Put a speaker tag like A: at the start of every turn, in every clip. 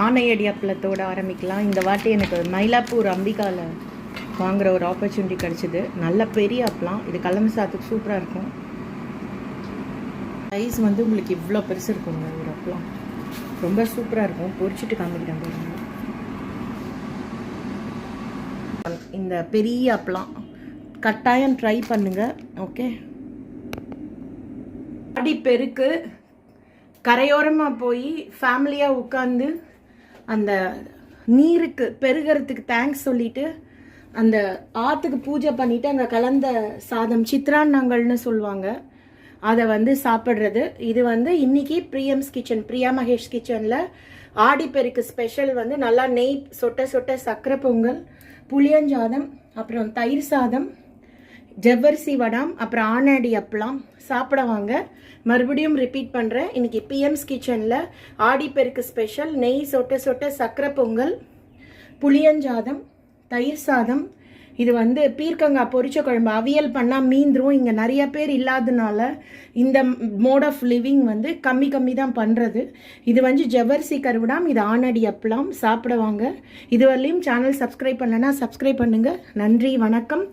A: ஆனையடி அப்பளத்தோடு ஆரம்பிக்கலாம். இந்த வாட்டி எனக்கு மயிலாப்பூர் அம்பிகாவில் வாங்குகிற ஒரு ஆப்பர்ச்சுனிட்டி கிடச்சிது. நல்ல பெரிய அப்பளம். இது கலந்து சாத்துக்கு சூப்பராக இருக்கும். சைஸ் வந்து உங்களுக்கு இவ்வளோ பெருசு இருக்குங்க. ஒரு அப்பளம் ரொம்ப சூப்பராக இருக்கும். பொரிச்சிட்டு காமிக்கிறேன் பாருங்க. இந்த பெரிய அப்பளம் கட்டாயம் ட்ரை பண்ணுங்கள். ஓகே, பெருக்கு கரையோரமாக போய் ஃபேமிலியாக உட்காந்து அந்த நீருக்கு பெருகிறதுக்கு தேங்க்ஸ் சொல்லிட்டு அந்த ஆற்றுக்கு பூஜை பண்ணிவிட்டு அங்கே கலந்த சாதம் சித்ரான்னங்கள்னு சொல்லுவாங்க, அதை வந்து சாப்பிட்றது. இது வந்து இன்னைக்கு பிரியம்ஸ் கிச்சன், பிரியா மகேஷ் கிச்சனில் ஆடிப்பெருக்கு ஸ்பெஷல் வந்து நல்லா நெய் சொட்ட சொட்ட சக்கரை பொங்கல், புளியஞ்சாதம், அப்புறம் தயிர் சாதம், ஜவ்வரிசி வடாம், அப்புறம் ஆனடி அப்பளம் சாப்பிட வாங்க. மறுபடியும் ரிப்பீட் பண்ணுறேன், இன்னைக்கு பிஎம்ஸ் கிச்சனில் ஆடிப்பெருக்கு ஸ்பெஷல் நெய் சொட்ட சொட்ட சக்கரை பொங்கல், புளியஞ்சாதம், தயிர் சாதம். இது வந்து பீர்க்கங்காய் பொரிச்ச குழம்பு. அவியல் பண்ணால் மீந்துரும். இங்கே நிறைய பேர் இல்லாதனால இந்த மோட் ஆஃப் லிவிங் வந்து கம்மி தான் பண்ணுறது. இது வந்து ஜவ்வரிசி கருவிடாம், இது ஆனடி அப்பளம் சாப்பிடுவாங்க. இதுவரையிலும் சேனல் சப்ஸ்கிரைப் பண்ணலன்னா சப்ஸ்கிரைப் பண்ணுங்கள். நன்றி, வணக்கம்.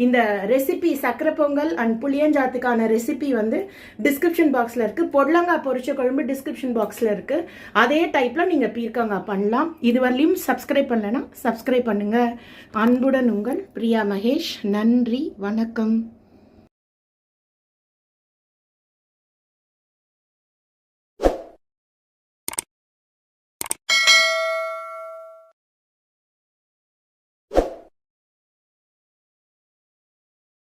A: இந்த ரெசிபி சக்கரை பொங்கல் அண்ட் புளியஞ்சாத்துக்கான ரெசிபி வந்து டிஸ்கிரிப்ஷன் பாக்ஸில் இருக்குது. பொடலங்காய் பொரிச்ச குழம்பு டிஸ்கிரிப்ஷன் பாக்ஸில் இருக்குது. அதே டைப்பில் நீங்கள் பீர்க்கங்காய் பண்ணலாம். இதுவரையிலும் சப்ஸ்கிரைப் பண்ணலன்னா சப்ஸ்கிரைப் பண்ணுங்கள். அன்புடன் உங்கள் பிரியா மகேஷ். நன்றி, வணக்கம்.